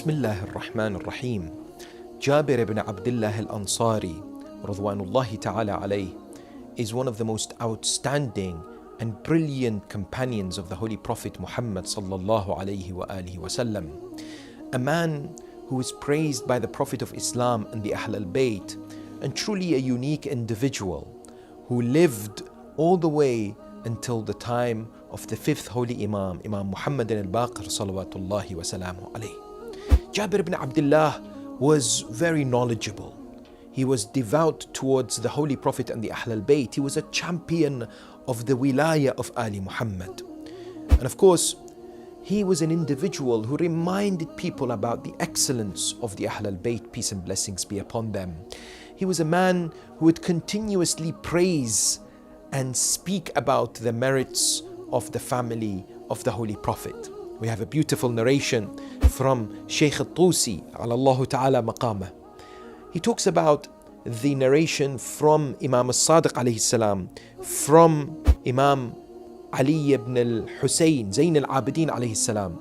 Bismillah ar-Rahman ar-Rahim. Jabir ibn Abdullah al-Ansari, Radwanullahi ta'ala alayh, is one of the most outstanding and brilliant companions of the Holy Prophet Muhammad sallallahu alayhi wa alihi wasallam. A man who is praised by the Prophet of Islam and the Ahlulbayt, and truly a unique individual who lived all the way until the time of the fifth holy Imam, Imam Muhammad Al-Baqir salawatullahi wa salamu alayh. Jabir ibn Abdullah was very knowledgeable. He was devout towards the Holy Prophet and the Ahlulbayt. He was a champion of the wilayah of Ali Muhammad. And of course, he was an individual who reminded people about the excellence of the Ahlulbayt, peace and blessings be upon them. He was a man who would continuously praise and speak about the merits of the family of the Holy Prophet. We have a beautiful narration from Sheikh Al-Tusi, alallahu ta'ala maqamah. He talks about the narration from Imam As-Sadiq alayhi salam, from Imam Ali ibn Hussain, Zayn al-Abidin alayhi salam,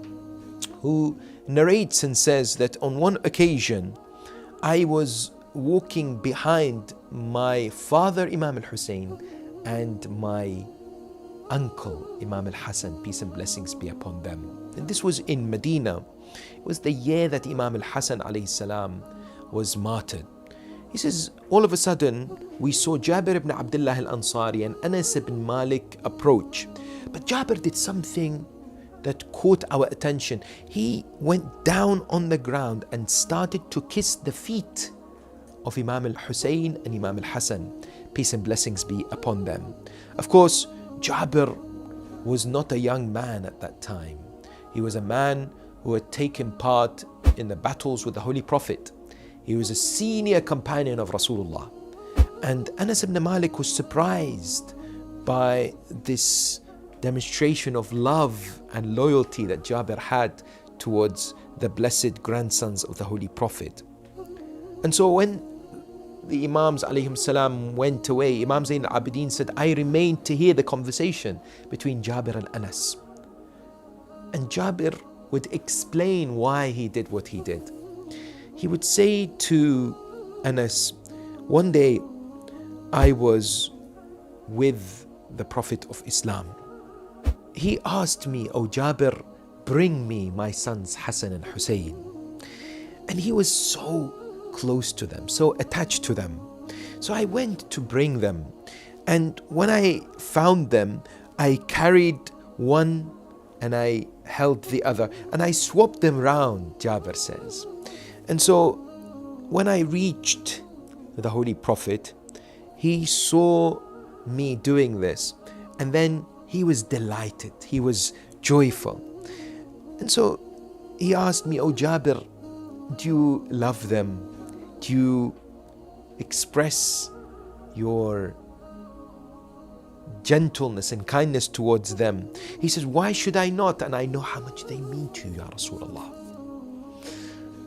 who narrates and says that on one occasion, I was walking behind my father Imam Al-Hussain and my uncle Imam Al-Hassan, peace and blessings be upon them. And this was in Medina. It was the year that Imam Al-Hassan alayhi salam was martyred. He says, all of a sudden, we saw Jabir ibn Abdullah al-Ansari and Anas ibn Malik approach. But Jabir did something that caught our attention. He went down on the ground and started to kiss the feet of Imam al-Hussein and Imam al-Hassan, peace and blessings be upon them. Of course, Jabir was not a young man at that time. He was a man who had taken part in the battles with the Holy Prophet. He was a senior companion of Rasulullah. And Anas ibn Malik was surprised by this demonstration of love and loyalty that Jabir had towards the blessed grandsons of the Holy Prophet. And so when the Imams alayhim salam went away, Imam Zayn al-Abidin said, I remained to hear the conversation between Jabir and Anas. And Jabir would explain why he did what he did. He would say to Anas, one day I was with the Prophet of Islam. He asked me, "Oh Jabir, bring me my sons Hassan and Hussein." And he was so close to them, so attached to them. So I went to bring them. And when I found them, I carried one and I held the other. And I swapped them round, Jabir says. And so when I reached the Holy Prophet, he saw me doing this. And then he was delighted. He was joyful. And so he asked me, "Oh Jabir, do you love them? Do you express your gentleness and kindness towards them?" He says, "Why should I not? And I know how much they mean to you, Ya Rasulullah."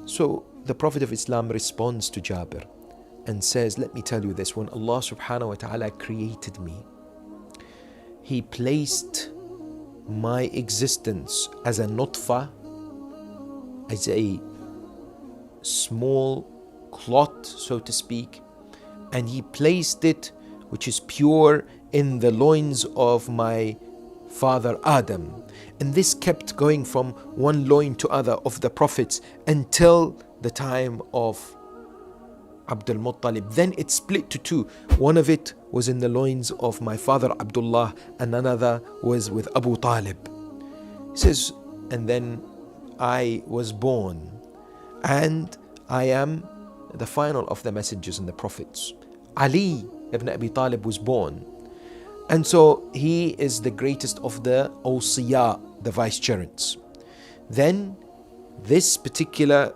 So the Prophet of Islam responds to Jabir and says, "Let me tell you this, when Allah subhanahu wa ta'ala created me, He placed my existence as a nutfa, as a small clot, so to speak, and He placed it, which is pure, in the loins of my father Adam. And this kept going from one loin to other of the prophets until the time of Abdul Muttalib. Then it split to two. One of it was in the loins of my father Abdullah, and another was with Abu Talib." He says, "And then I was born, and I am the final of the messengers and the prophets. Ali ibn Abi Talib was born. And so he is the greatest of the awsiya, the vicegerents. Then this particular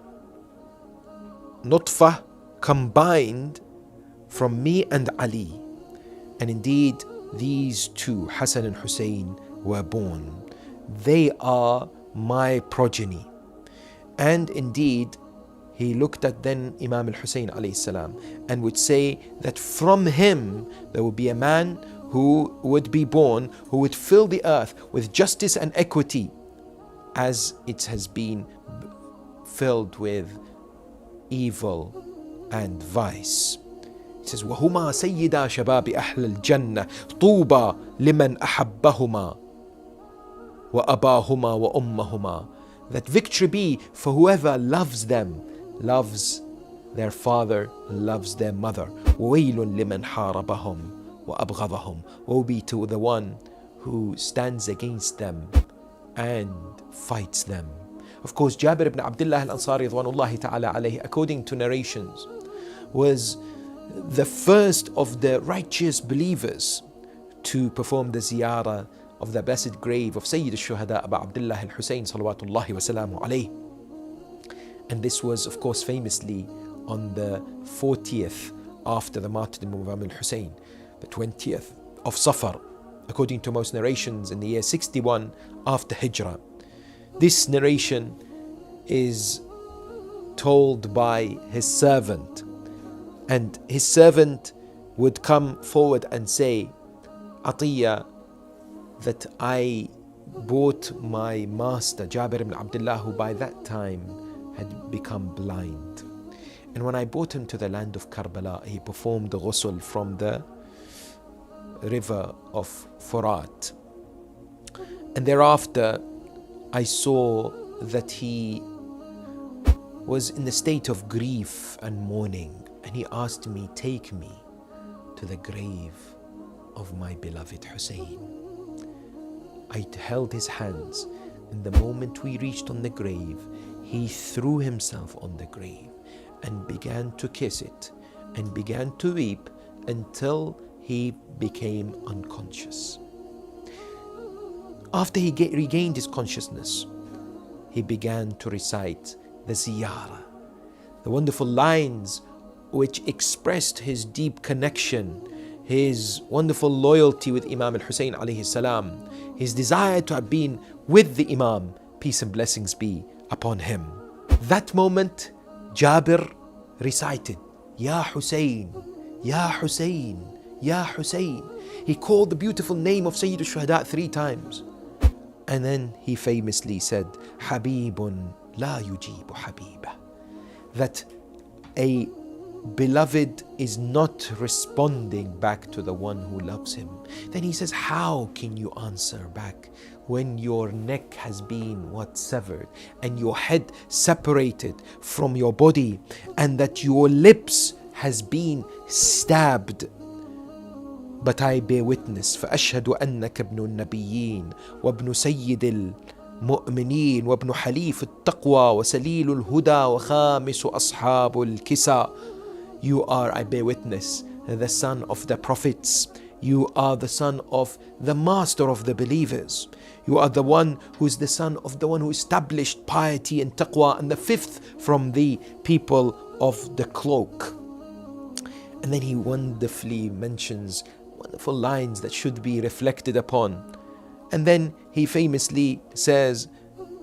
nutfah combined from me and Ali. And indeed, these two, Hassan and Hussein, were born. They are my progeny." And indeed, he looked at then Imam Al-Hussein alayhi salam and would say that from him there would be a man who would be born, who would fill the earth with justice and equity, as it has been filled with evil and vice. It says, وَهُمَا سَيِّدَا شَبَابِ أَهْلِ الْجَنَّةِ طُوبَى لِمَنْ أَحَبَّهُمَا وَأَبَاهُمَا وَأُمَّهُمَا. That victory be for whoever loves them, loves their father, loves their mother. وَوَيْلٌ لِمَنْ حَارَبَهُمْ وَأَبْغَضَهُمْ. Woe be to the one who stands against them and fights them. Of course, Jabir ibn Abdullah al-Ansari radwanullahi ta'ala alayhi, according to narrations, was the first of the righteous believers to perform the ziyarah of the blessed grave of Sayyid al-Shuhada Abu Abdullah al-Hussain salawatullahi wa salamu alayhi. And this was, of course, famously on the 40th after the martyrdom of Imam Hussain, the 20th of Safar, according to most narrations, in the year 61 after Hijrah. This narration is told by his servant, and his servant would come forward and say, Atiyya, that I bought my master Jabir ibn Abdullah, who by that time had become blind. And when I brought him to the land of Karbala, he performed the ghusl from the river of Furat. And thereafter, I saw that he was in the state of grief and mourning. And he asked me, take me to the grave of my beloved Hussein. I held his hands, and the moment we reached on the grave, he threw himself on the grave and began to kiss it and began to weep until he became unconscious. After he regained his consciousness, he began to recite the ziyarah, the wonderful lines which expressed his deep connection, his wonderful loyalty with Imam Hussain alayhi salam, his desire to have been with the Imam, peace and blessings be upon him. That moment, Jabir recited, Ya Hussein, Ya Hussein, Ya Hussein. He called the beautiful name of Sayyid al-Shuhada 3 times. And then he famously said, Habibun la yujibu habiba. That a beloved is not responding back to the one who loves him. Then he says, how can you answer back when your neck has been severed and your head separated from your body and that your lips has been stabbed? But I bear witness, فأشهد أنك ابن النبيين وابن سيد المؤمنين وابن حليف التقوى وسليل الهدى وخامس أصحاب الكسى. You are, I bear witness, the son of the prophets. You are the son of the master of the believers. You are the one who is the son of the one who established piety and taqwa, and the 5th from the people of the cloak. And then he wonderfully mentions wonderful lines that should be reflected upon. And then he famously says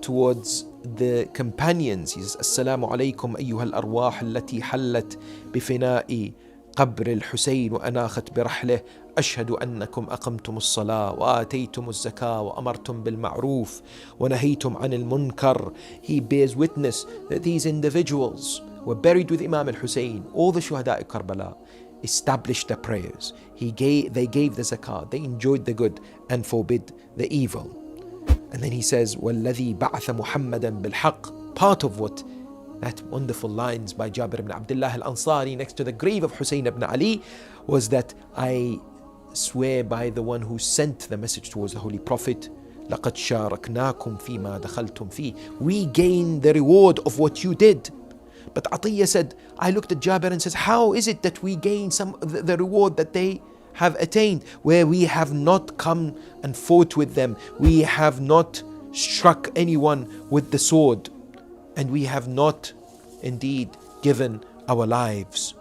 towards the companions, he says, Assalamu alaikum ayyuha al-arwah allati hallat bifina'i qabr al-Husayn wa anakhat birahlih. أشهد أنكم أقمتم الصلاة وآتيتم الزكاة وأمرتم بالمعروف ونهيتم عن المنكر. He bears witness that these individuals were buried with Imam al-Hussein. All the Shuhada of Karbala established the prayers. They gave the zakah. They enjoyed the good and forbid the evil. And then he says, وَالَّذِي بَعَثَ مُحَمَّدًا بِالْحَقِّ. Part of what that wonderful lines by Jabir ibn Abdullah al-Ansari next to the grave of Hussein ibn Ali was that I swear by the one who sent the message towards the Holy Prophet, لَقَدْ شَارَكْنَاكُمْ فِي مَا دَخَلْتُمْ فِيهِ. We gain the reward of what you did. But Atiyya said, I looked at Jabir and says, how is it that we gain some of the reward that they have attained, where we have not come and fought with them, we have not struck anyone with the sword, and we have not indeed given our lives?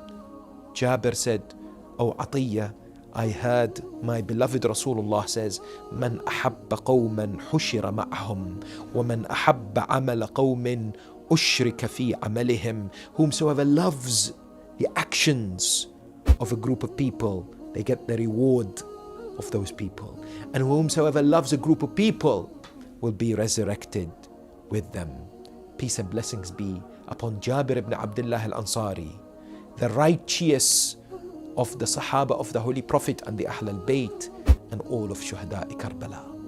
Jabir said, O Atiyya, I heard my beloved Rasulullah says, Man ahabba qawman hushira ma'ahum, wa man ahabba amala qawmin ushrika fi amalihim. Whomsoever loves the actions of a group of people, they get the reward of those people. And whomsoever loves a group of people will be resurrected with them. peace and blessings be upon Jabir ibn Abdullah al-Ansari, the righteous of the Sahaba of the Holy Prophet and the Ahlulbayt and all of Shuhada'i Karbala.